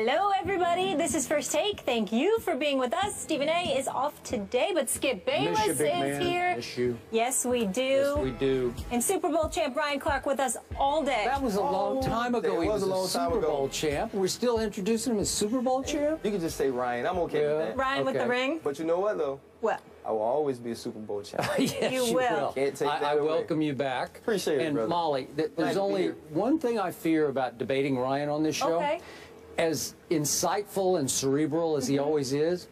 Hello, everybody. This is First Take. Thank you for being with us. Stephen A. is off today, but Skip Bayless is here. Miss you. Yes, we do. Yes, we do. And Super Bowl champ Ryan Clark with us all day. That was a long time ago. It was a long time Super ago. Bowl champ. We're still introducing him as Super Bowl champ? You can just say Ryan. I'm okay with that. Ryan with the ring. But you know what, though? What? I will always be a Super Bowl champ. Yes, You will. Can't take that I away. welcome you back. Appreciate it, and brother. Molly, there's Glad to be only here. one thing I fear about debating Ryan on this show. Okay. As insightful and cerebral as he always is,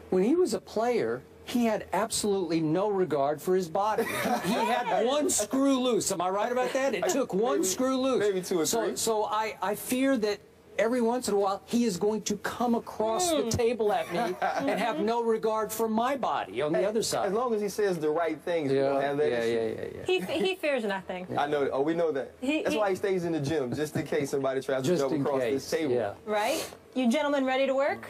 when he was a player, he had absolutely no regard for his body. He had one screw loose. Am I right about that? It took one screw loose. Maybe two or three. So I fear that every once in a while he is going to come across the table at me and have no regard for my body on the other side. As long as he says the right things, we don't have that issue. He fears nothing. I know. Oh, we know that. That's why he stays in the gym, just in case somebody tries to jump across this table. Yeah. Right? You gentlemen ready to work?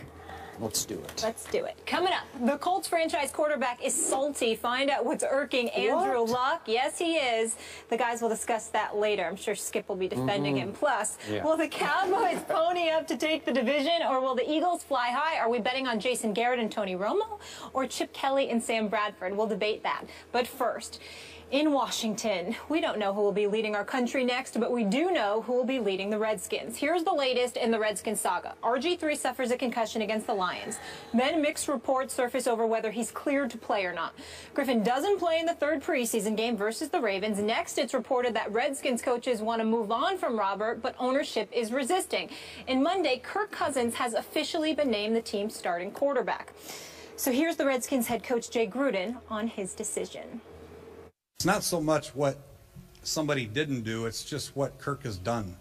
Let's do it. Let's do it. Coming up, the Colts franchise quarterback is salty. Find out what's irking Andrew Luck. Yes, he is. The guys will discuss that later. I'm sure Skip will be defending him. Plus, will the Cowboys pony up to take the division, or will the Eagles fly high? Are we betting on Jason Garrett and Tony Romo, or Chip Kelly and Sam Bradford? We'll debate that. But first, in Washington, we don't know who will be leading our country next, but we do know who will be leading the Redskins. Here's the latest in the Redskins saga. RG3 suffers a concussion against the Lions. Then mixed reports surface over whether he's cleared to play or not. Griffin doesn't play in the third preseason game versus the Ravens. Next, it's reported that Redskins coaches want to move on from Robert, but ownership is resisting. And Monday, Kirk Cousins has officially been named the team's starting quarterback. So here's the Redskins head coach Jay Gruden on his decision. It's not so much what somebody didn't do, it's just what Kirk has done.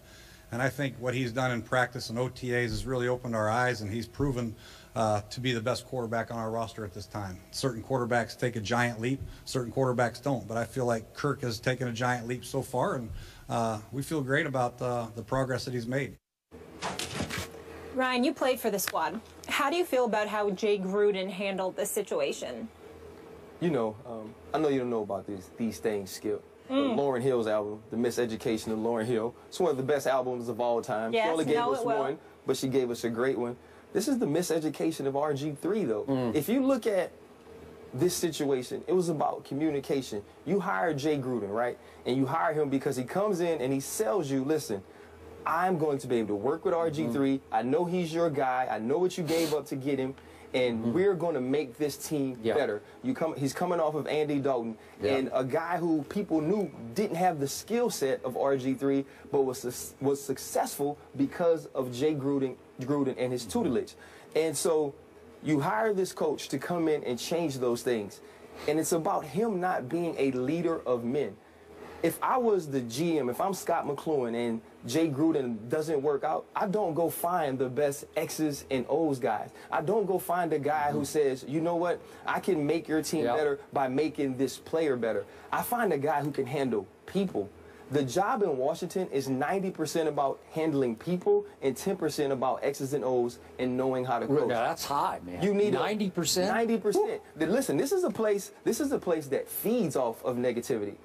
And I think what he's done in practice and OTAs has really opened our eyes, and he's proven to be the best quarterback on our roster at this time. Certain quarterbacks take a giant leap, certain quarterbacks don't. But I feel like Kirk has taken a giant leap so far, and we feel great about the progress that he's made. Ryan, you played for the squad. How do you feel about how Jay Gruden handled this situation? You know, I know you don't know about these things, Skip. Lauryn Hill's album, The Miseducation of Lauryn Hill. It's one of the best albums of all time. Yes, she only gave us one, but she gave us a great one. This is the miseducation of RG3, though. If you look at this situation, it was about communication. You hire Jay Gruden, right? And you hire him because he comes in and he sells you, listen, I'm going to be able to work with RG3. I know he's your guy. I know what you gave up to get him. And we're going to make this team better. He's coming off of Andy Dalton, and a guy who people knew didn't have the skill set of RG3, but was successful because of Jay Gruden and his tutelage. And so you hire this coach to come in and change those things. And it's about him not being a leader of men. If I was the GM, if I'm Scott McCloughan and Jay Gruden doesn't work out, I don't go find the best X's and O's guys. I don't go find a guy who says, you know what, I can make your team better by making this player better. I find a guy who can handle people. The job in Washington is 90% about handling people and 10% about X's and O's and knowing how to coach. Now, that's high, man. You need 90%? 90%. Listen, this is a place that feeds off of negativity.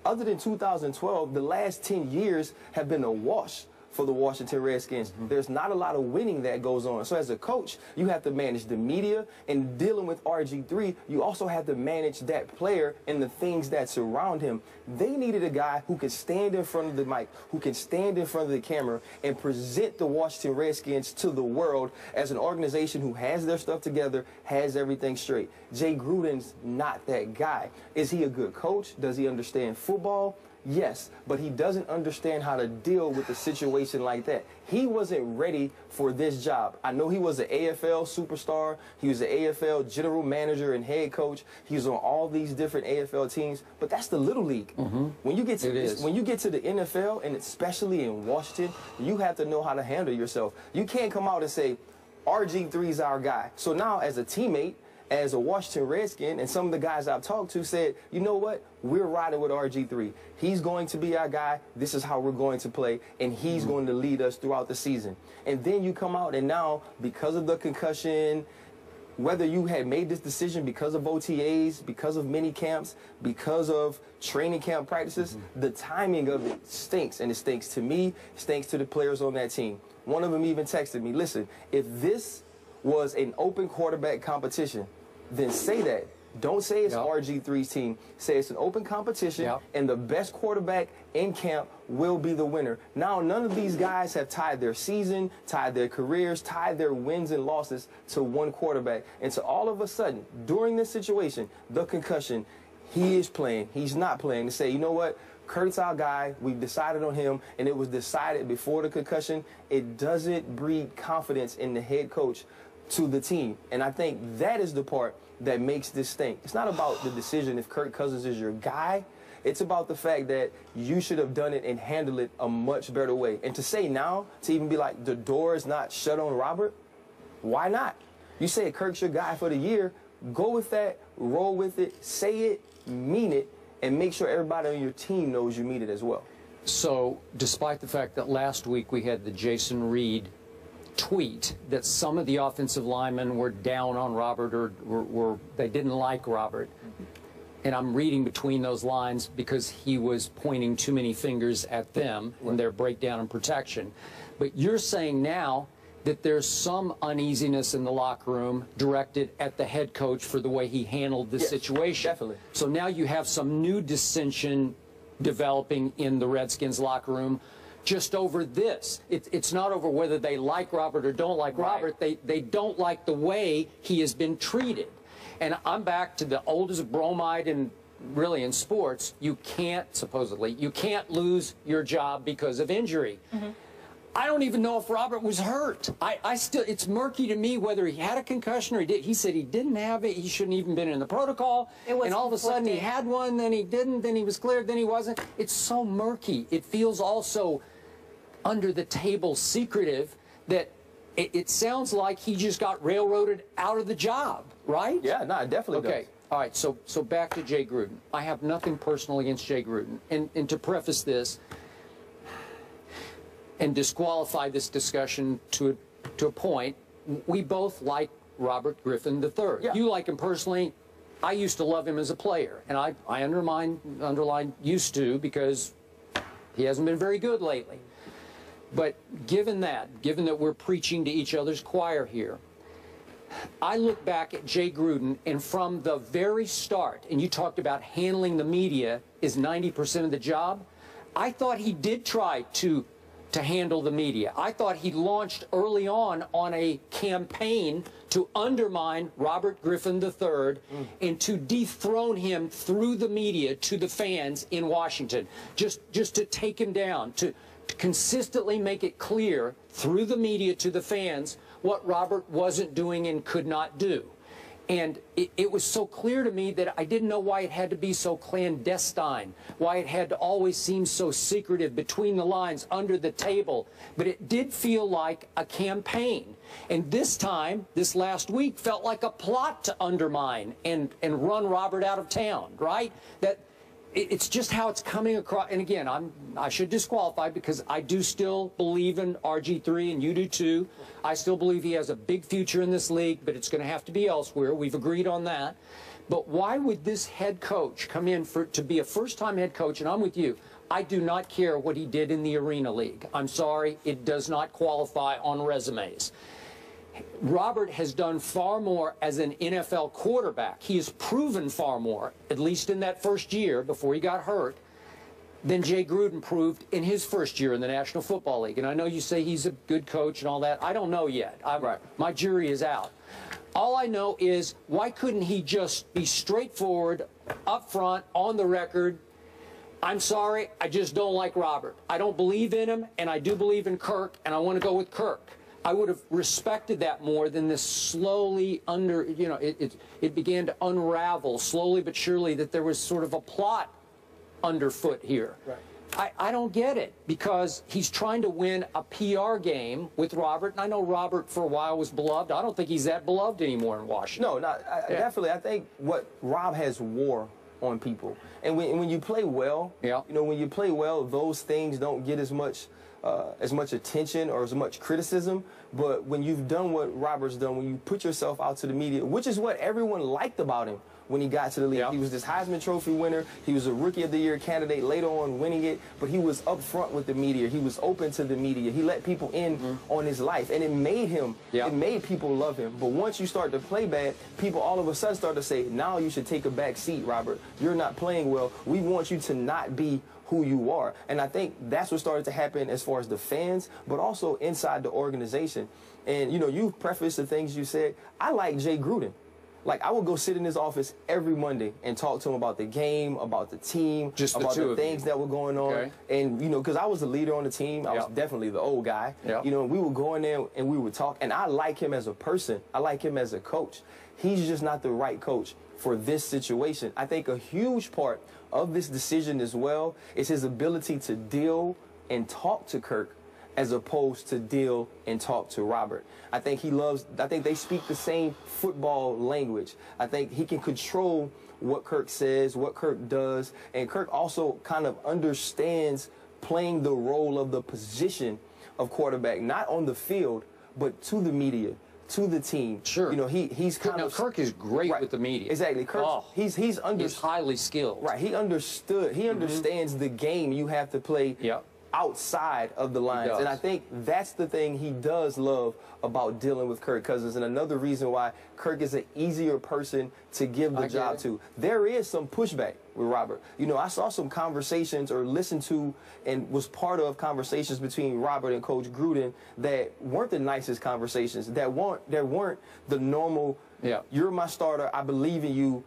Other than 2012, the last 10 years have been a wash for the Washington Redskins. There's not a lot of winning that goes on. So as a coach, you have to manage the media, and dealing with RG3, you also have to manage that player and the things that surround him. They needed a guy who could stand in front of the mic, who can stand in front of the camera and present the Washington Redskins to the world as an organization who has their stuff together, has everything straight. Jay Gruden's not that guy. Is he a good coach? Does he understand football? Yes, but he doesn't understand how to deal with a situation like that. He wasn't ready for this job. I know he was an AFL superstar. He was an AFL general manager and head coach. He was on all these different AFL teams, but that's the little league. When you get to the NFL, and especially in Washington, you have to know how to handle yourself. You can't come out and say, RG3's our guy. So now as a teammate, as a Washington Redskin, and some of the guys I've talked to said, you know what, we're riding with RG3. He's going to be our guy. This is how we're going to play, and he's going to lead us throughout the season. And then you come out, and now, because of the concussion, whether you had made this decision because of OTAs, because of mini camps, because of training camp practices, the timing of it stinks. And it stinks to me, it stinks to the players on that team. One of them even texted me, listen, if this was an open quarterback competition, then say that. Don't say it's RG3's team. Say it's an open competition, and the best quarterback in camp will be the winner. Now, none of these guys have tied their season, tied their careers, tied their wins and losses to one quarterback. And so all of a sudden, during this situation, the concussion, he is playing, he's not playing, to say, you know what, Kirk's our guy, we've decided on him, and it was decided before the concussion, it doesn't breed confidence in the head coach to the team. And I think that is the part that makes this stink. It's not about the decision if Kirk Cousins is your guy. It's about the fact that you should have done it and handled it a much better way. And to say now, to even be like, the door is not shut on Robert, why not? You say Kirk's your guy for the year, go with that, roll with it, say it, mean it, and make sure everybody on your team knows you mean it as well. So, despite the fact that last week we had the Jason Reed tweet that some of the offensive linemen were down on Robert or they didn't like Robert, and I'm reading between those lines because he was pointing too many fingers at them in their breakdown and protection. But you're saying now that there's some uneasiness in the locker room directed at the head coach for the way he handled this situation. Definitely. So now you have some new dissension developing in the Redskins locker room just over this. It's not over whether they like Robert or don't like Robert. They don't like the way he has been treated. And I'm back to the oldest bromide in really in sports. You can't, supposedly, you can't lose your job because of injury. I don't even know if Robert was hurt. I still, it's murky to me whether he had a concussion or he did. He said he didn't have it. He shouldn't even been in the protocol. And all of a sudden he had one, then he didn't, then he was cleared, then he wasn't. It's so murky. It feels also under the table secretive that it sounds like he just got railroaded out of the job, right? Yeah, no, it definitely does. All right, so back to Jay Gruden. I have nothing personal against Jay Gruden. And to preface this and disqualify this discussion to a point, we both like Robert Griffin III. Yeah. You like him personally. I used to love him as a player, and I underline used to because he hasn't been very good lately. But given that we're preaching to each other's choir here, I look back at Jay Gruden, and from the very start, and you talked about handling the media is 90% of the job, I thought he did try to handle the media. I thought he launched early on a campaign to undermine Robert Griffin III and to dethrone him through the media to the fans in Washington, just to take him down, to consistently make it clear through the media to the fans what Robert wasn't doing and could not do. And it was so clear to me that I didn't know why it had to be so clandestine, why it had to always seem so secretive, between the lines, under the table. But it did feel like a campaign. And this time, this last week, felt like a plot to undermine and run Robert out of town, right? It's just how it's coming across. And again, I should disqualify because I do still believe in RG3, and you do too. I still believe he has a big future in this league, but it's going to have to be elsewhere. We've agreed on that. But why would this head coach come in to be a first-time head coach? And I'm with you. I do not care what he did in the Arena League. I'm sorry. It does not qualify on resumes. Robert has done far more as an NFL quarterback. He has proven far more, at least in that first year before he got hurt, than Jay Gruden proved in his first year in the National Football League. And I know you say he's a good coach and all that. I don't know yet. My jury is out. All I know is, why couldn't he just be straightforward, up front, on the record? I'm sorry, I just don't like Robert. I don't believe in him, and I do believe in Kirk, and I want to go with Kirk. I would have respected that more than this slowly it began to unravel slowly but surely that there was sort of a plot underfoot here. Right. I don't get it, because he's trying to win a PR game with Robert, and I know Robert for a while was beloved. I don't think he's that beloved anymore in Washington. No, definitely. I think what Rob has wore on people, and when you play well, you know, when you play well, those things don't get as much as much attention or as much criticism. But when you've done what Robert's done, when you put yourself out to the media, which is what everyone liked about him when he got to the league. Yeah. He was this Heisman Trophy winner. He was a Rookie of the Year candidate, later on winning it. But he was upfront with the media. He was open to the media. He let people in on his life. And it made him, it made people love him. But once you start to play bad, people all of a sudden start to say, now you should take a back seat, Robert. You're not playing well. We want you to not be who you are. And I think that's what started to happen as far as the fans, but also inside the organization. And, you know, you prefaced the things you said. I like Jay Gruden. Like, I would go sit in his office every Monday and talk to him about the game, about the team, just about the things that were going on. Okay. And, you know, because I was the leader on the team. I was definitely the old guy. You know, we would go in there and we would talk. And I like him as a person. I like him as a coach. He's just not the right coach for this situation. I think a huge part of this decision as well is his ability to deal and talk to Kirk as opposed to deal and talk to Robert. I think they speak the same football language. I think he can control what Kirk says, what Kirk does, and Kirk also kind of understands playing the role of the position of quarterback, not on the field, but to the media, to the team. Sure. You know, he's kind of... Kirk is great with the media. Exactly. Kirk, he's highly skilled. Right. He understands the game you have to play outside of the lines. And I think that's the thing he does love about dealing with Kirk Cousins, and another reason why Kirk is an easier person to give the job to. There is some pushback with Robert. You know, I saw some conversations or listened to and was part of conversations between Robert and Coach Gruden that weren't the nicest conversations, that weren't the normal, you're my starter, I believe in you,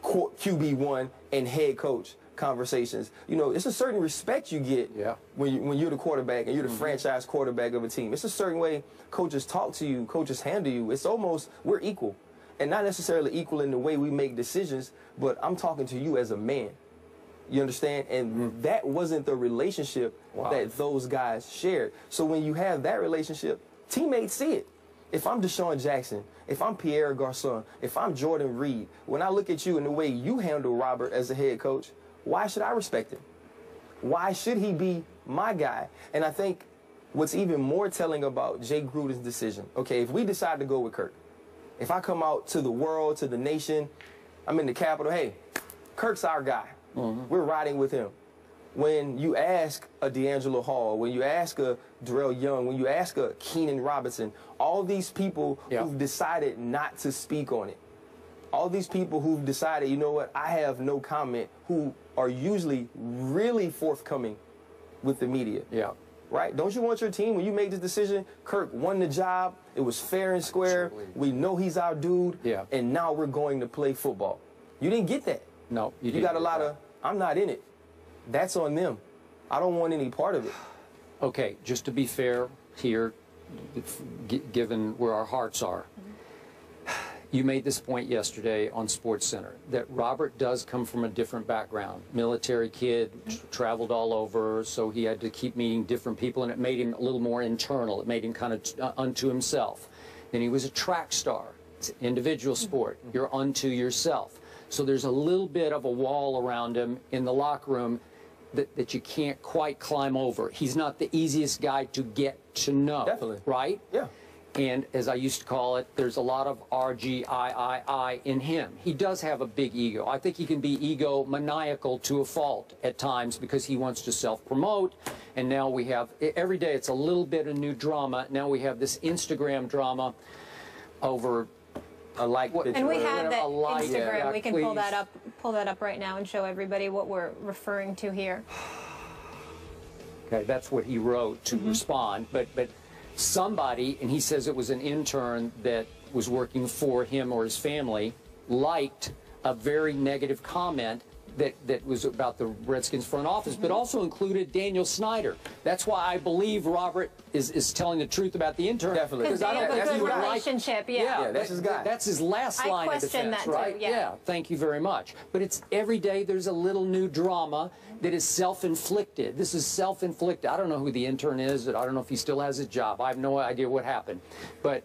QB1 and head coach conversations. You know, it's a certain respect you get when you're the quarterback and you're the franchise quarterback of a team. It's a certain way coaches talk to you, coaches handle you. It's almost, we're equal. And not necessarily equal in the way we make decisions, but I'm talking to you as a man. You understand? And that wasn't the relationship that those guys shared. So when you have that relationship, teammates see it. If I'm Deshaun Jackson, if I'm Pierre Garçon, if I'm Jordan Reed, when I look at you and the way you handle Robert as a head coach, why should I respect him? Why should he be my guy? And I think what's even more telling about Jay Gruden's decision, okay, if we decide to go with Kirk, if I come out to the world, to the nation, I'm in the Capitol, hey, Kirk's our guy. We're riding with him. When you ask a D'Angelo Hall, when you ask a Darrell Young, when you ask a Keenan Robinson, all these people who've decided not to speak on it, all these people who've decided, you know what, I have no comment, who are usually really forthcoming with the media. Right? Don't you want your team, when you make this decision, Kirk won the job, it was fair and square, we know he's our dude, and now we're going to play football. You didn't get that. No, you got a lot of, I'm not in it. That's on them. I don't want any part of it. Okay, just to be fair here, given where our hearts are, you made this point yesterday on SportsCenter, that Robert does come from a different background. Military kid, traveled all over, so he had to keep meeting different people, and it made him a little more internal. It made him kind of unto himself. Then he was a track star. It's an individual sport. You're unto yourself. So there's a little bit of a wall around him in the locker room that you can't quite climb over. He's not the easiest guy to get to know. Definitely. Right? Yeah. And as I used to call it, there's a lot of RGIII in him. He does have a big ego. I think he can be egomaniacal to a fault at times because he wants to self-promote. And now we have, every day it's a little bit of new drama. Now we have this Instagram drama over a like picture. And we have that Instagram. Yeah, we can pull that up right now and show everybody what we're referring to here. Okay, that's what he wrote to respond. But somebody, and he says it was an intern that was working for him or his family, liked a very negative comment that was about the Redskins front office, but also included Daniel Snyder. That's why I believe Robert is telling the truth about the intern. Definitely. Because they have a good relationship, Yeah, that's his guy. That's his last line of defense, right? Yeah, thank you very much. But it's every day there's a little new drama that is self-inflicted. This is self-inflicted. I don't know who the intern is. I don't know if he still has his job. I have no idea what happened. But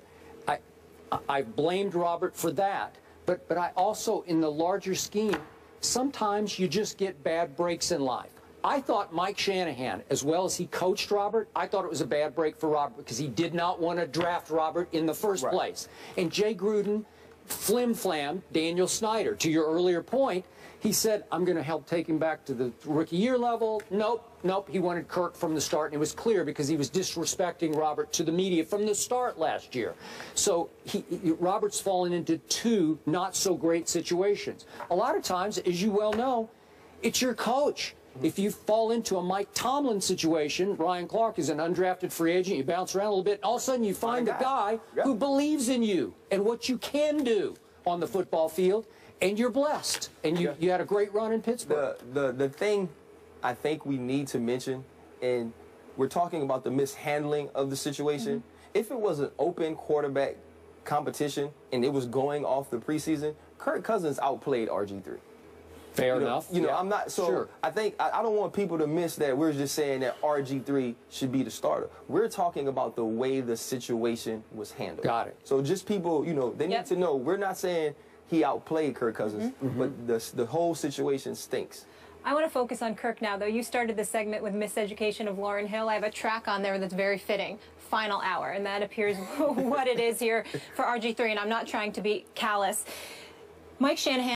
I blamed Robert for that. But I also, in the larger scheme, sometimes you just get bad breaks in life. I thought Mike Shanahan, as well as he coached Robert, I thought it was a bad break for Robert because he did not want to draft Robert in the first place. And Jay Gruden flim-flam Daniel Snyder. To your earlier point, he said, I'm going to help take him back to the rookie year level. Nope. He wanted Kirk from the start, and it was clear because he was disrespecting Robert to the media from the start last year. So Robert's fallen into two not-so-great situations. A lot of times, as you well know, it's your coach. If you fall into a Mike Tomlin situation, Ryan Clark is an undrafted free agent, you bounce around a little bit, and all of a sudden you find a guy who believes in you and what you can do on the football field, and you're blessed. And you had a great run in Pittsburgh. The thing I think we need to mention, and we're talking about the mishandling of the situation, if it was an open quarterback competition and it was going off the preseason, Kirk Cousins outplayed RG3. Fair enough. I'm not, so I think, I don't want people to miss that we're just saying that RG3 should be the starter. We're talking about the way the situation was handled. Got it. So just people, they need to know, we're not saying he outplayed Kirk Cousins, but the whole situation stinks. I want to focus on Kirk now, though. You started the segment with Miseducation of Lauryn Hill. I have a track on there that's very fitting, Final Hour, and that appears what it is here for RG3, and I'm not trying to be callous. Mike Shanahan